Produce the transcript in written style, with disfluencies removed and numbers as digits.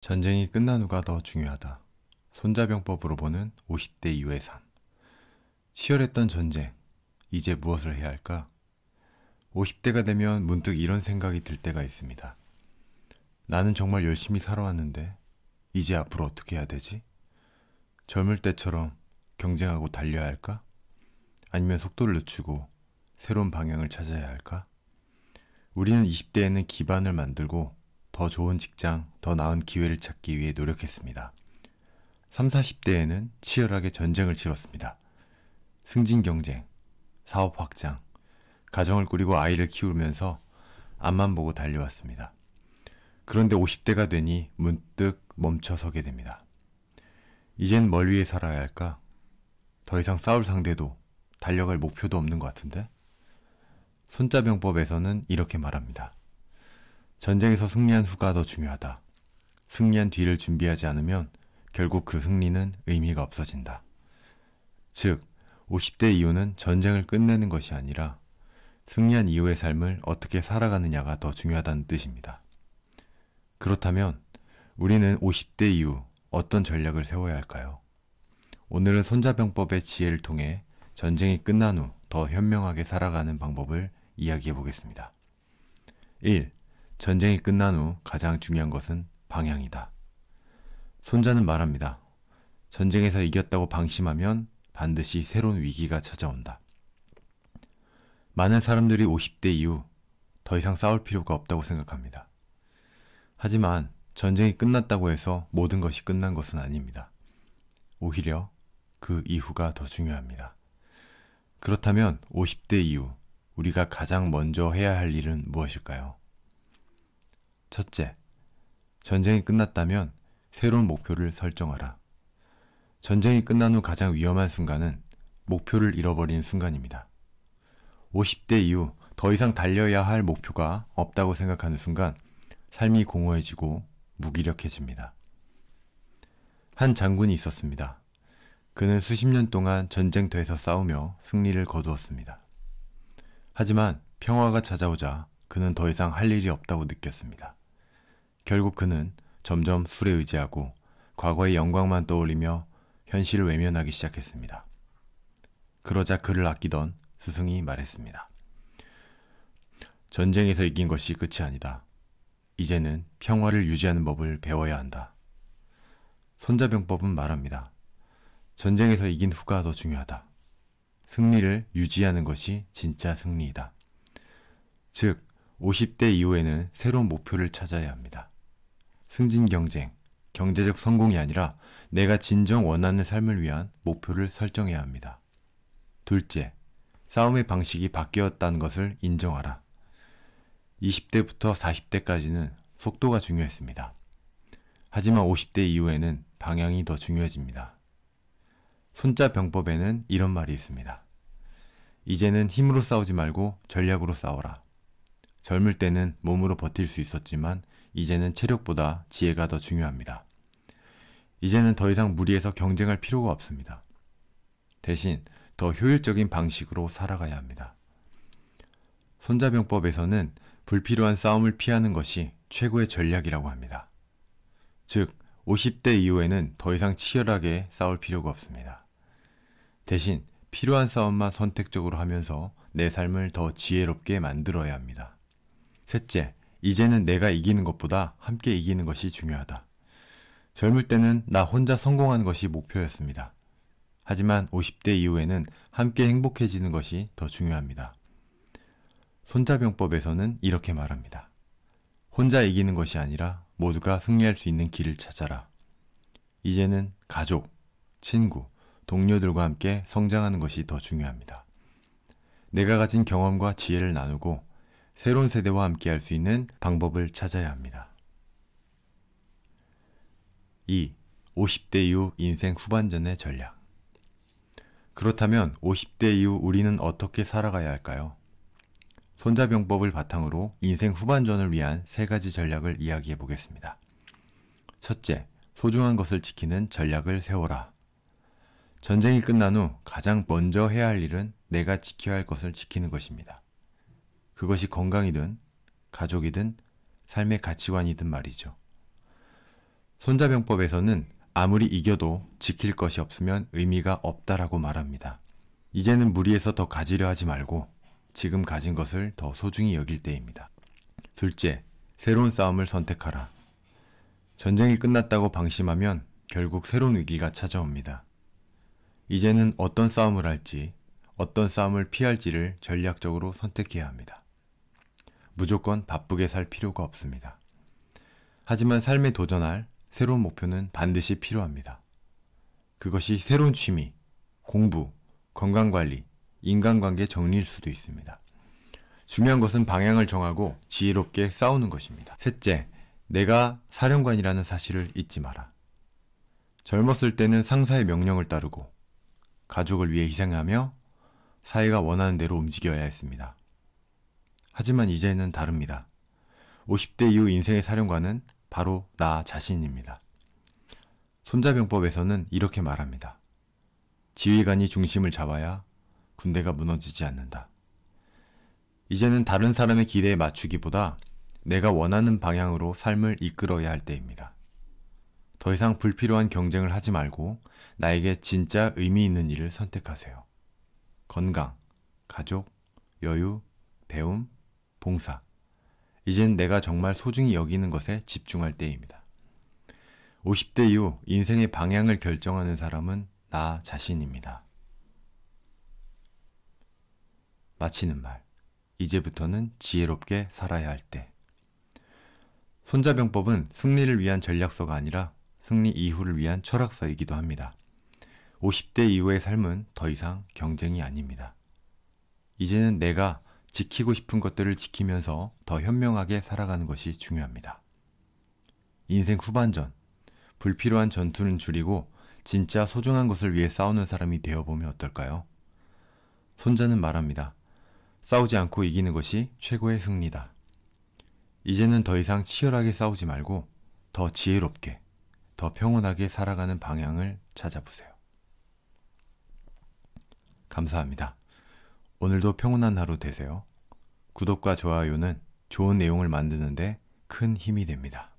전쟁이 끝난 후가 더 중요하다. 손자병법으로 보는 50대 이후의 삶. 치열했던 전쟁, 이제 무엇을 해야 할까? 50대가 되면 문득 이런 생각이 들 때가 있습니다. 나는 정말 열심히 살아왔는데 이제 앞으로 어떻게 해야 되지? 젊을 때처럼 경쟁하고 달려야 할까? 아니면 속도를 늦추고 새로운 방향을 찾아야 할까? 우리는 20대에는 기반을 만들고 더 좋은 직장, 더 나은 기회를 찾기 위해 노력했습니다. 30, 40대에는 치열하게 전쟁을 치렀습니다. 승진 경쟁, 사업 확장, 가정을 꾸리고 아이를 키우면서 앞만 보고 달려왔습니다. 그런데 50대가 되니 문득 멈춰서게 됩니다. 이젠 뭘 위해 살아야 할까? 더 이상 싸울 상대도 달려갈 목표도 없는 것 같은데? 손자병법에서는 이렇게 말합니다. 전쟁에서 승리한 후가 더 중요하다. 승리한 뒤를 준비하지 않으면 결국 그 승리는 의미가 없어진다. 즉, 50대 이후는 전쟁을 끝내는 것이 아니라 승리한 이후의 삶을 어떻게 살아가느냐가 더 중요하다는 뜻입니다. 그렇다면 우리는 50대 이후 어떤 전략을 세워야 할까요? 오늘은 손자병법의 지혜를 통해 전쟁이 끝난 후 더 현명하게 살아가는 방법을 이야기해 보겠습니다. 1. 전쟁이 끝난 후 가장 중요한 것은 방향이다. 손자는 말합니다. 전쟁에서 이겼다고 방심하면 반드시 새로운 위기가 찾아온다. 많은 사람들이 50대 이후 더 이상 싸울 필요가 없다고 생각합니다. 하지만 전쟁이 끝났다고 해서 모든 것이 끝난 것은 아닙니다. 오히려 그 이후가 더 중요합니다. 그렇다면 50대 이후 우리가 가장 먼저 해야 할 일은 무엇일까요? 첫째, 전쟁이 끝났다면 새로운 목표를 설정하라. 전쟁이 끝난 후 가장 위험한 순간은 목표를 잃어버리는 순간입니다. 50대 이후 더 이상 달려야 할 목표가 없다고 생각하는 순간 삶이 공허해지고 무기력해집니다. 한 장군이 있었습니다. 그는 수십 년 동안 전쟁터에서 싸우며 승리를 거두었습니다. 하지만 평화가 찾아오자 그는 더 이상 할 일이 없다고 느꼈습니다. 결국 그는 점점 술에 의지하고 과거의 영광만 떠올리며 현실을 외면하기 시작했습니다. 그러자 그를 아끼던 스승이 말했습니다. 전쟁에서 이긴 것이 끝이 아니다. 이제는 평화를 유지하는 법을 배워야 한다. 손자병법은 말합니다. 전쟁에서 이긴 후가 더 중요하다. 승리를 유지하는 것이 진짜 승리이다. 즉, 50대 이후에는 새로운 목표를 찾아야 합니다. 승진 경쟁, 경제적 성공이 아니라 내가 진정 원하는 삶을 위한 목표를 설정해야 합니다. 둘째, 싸움의 방식이 바뀌었다는 것을 인정하라. 20대부터 40대까지는 속도가 중요했습니다. 하지만 50대 이후에는 방향이 더 중요해집니다. 손자병법에는 이런 말이 있습니다. 이제는 힘으로 싸우지 말고 전략으로 싸워라. 젊을 때는 몸으로 버틸 수 있었지만 이제는 체력보다 지혜가 더 중요합니다. 이제는 더 이상 무리해서 경쟁할 필요가 없습니다. 대신 더 효율적인 방식으로 살아가야 합니다. 손자병법에서는 불필요한 싸움을 피하는 것이 최고의 전략이라고 합니다. 즉, 50대 이후에는 더 이상 치열하게 싸울 필요가 없습니다. 대신 필요한 싸움만 선택적으로 하면서 내 삶을 더 지혜롭게 만들어야 합니다. 셋째, 이제는 내가 이기는 것보다 함께 이기는 것이 중요하다. 젊을 때는 나 혼자 성공하는 것이 목표였습니다. 하지만 50대 이후에는 함께 행복해지는 것이 더 중요합니다. 손자병법에서는 이렇게 말합니다. 혼자 이기는 것이 아니라 모두가 승리할 수 있는 길을 찾아라. 이제는 가족, 친구, 동료들과 함께 성장하는 것이 더 중요합니다. 내가 가진 경험과 지혜를 나누고 새로운 세대와 함께 할 수 있는 방법을 찾아야 합니다. 2. 50대 이후 인생 후반전의 전략. 그렇다면 50대 이후 우리는 어떻게 살아가야 할까요? 손자병법을 바탕으로 인생 후반전을 위한 3가지 전략을 이야기해 보겠습니다. 첫째, 소중한 것을 지키는 전략을 세워라. 전쟁이 끝난 후 가장 먼저 해야 할 일은 내가 지켜야 할 것을 지키는 것입니다. 그것이 건강이든 가족이든 삶의 가치관이든 말이죠. 손자병법에서는 아무리 이겨도 지킬 것이 없으면 의미가 없다라고 말합니다. 이제는 무리해서 더 가지려 하지 말고 지금 가진 것을 더 소중히 여길 때입니다. 둘째, 새로운 싸움을 선택하라. 전쟁이 끝났다고 방심하면 결국 새로운 위기가 찾아옵니다. 이제는 어떤 싸움을 할지, 어떤 싸움을 피할지를 전략적으로 선택해야 합니다. 무조건 바쁘게 살 필요가 없습니다. 하지만 삶에 도전할 새로운 목표는 반드시 필요합니다. 그것이 새로운 취미, 공부, 건강관리, 인간관계 정리일 수도 있습니다. 중요한 것은 방향을 정하고 지혜롭게 싸우는 것입니다. 셋째, 내가 사령관이라는 사실을 잊지 마라. 젊었을 때는 상사의 명령을 따르고 가족을 위해 희생하며 사회가 원하는 대로 움직여야 했습니다. 하지만 이제는 다릅니다. 50대 이후 인생의 사령관은 바로 나 자신입니다. 손자병법에서는 이렇게 말합니다. 지휘관이 중심을 잡아야 군대가 무너지지 않는다. 이제는 다른 사람의 기대에 맞추기보다 내가 원하는 방향으로 삶을 이끌어야 할 때입니다. 더 이상 불필요한 경쟁을 하지 말고 나에게 진짜 의미 있는 일을 선택하세요. 건강, 가족, 여유, 배움, 봉사. 이젠 내가 정말 소중히 여기는 것에 집중할 때입니다. 50대 이후 인생의 방향을 결정하는 사람은 나 자신입니다. 마치는 말. 이제부터는 지혜롭게 살아야 할 때. 손자병법은 승리를 위한 전략서가 아니라 승리 이후를 위한 철학서이기도 합니다. 50대 이후의 삶은 더 이상 경쟁이 아닙니다. 이제는 내가 지키고 싶은 것들을 지키면서 더 현명하게 살아가는 것이 중요합니다. 인생 후반전, 불필요한 전투는 줄이고 진짜 소중한 것을 위해 싸우는 사람이 되어보면 어떨까요? 손자는 말합니다. 싸우지 않고 이기는 것이 최고의 승리다. 이제는 더 이상 치열하게 싸우지 말고 더 지혜롭게, 더 평온하게 살아가는 방향을 찾아보세요. 감사합니다. 오늘도 평온한 하루 되세요. 구독과 좋아요는 좋은 내용을 만드는데 큰 힘이 됩니다.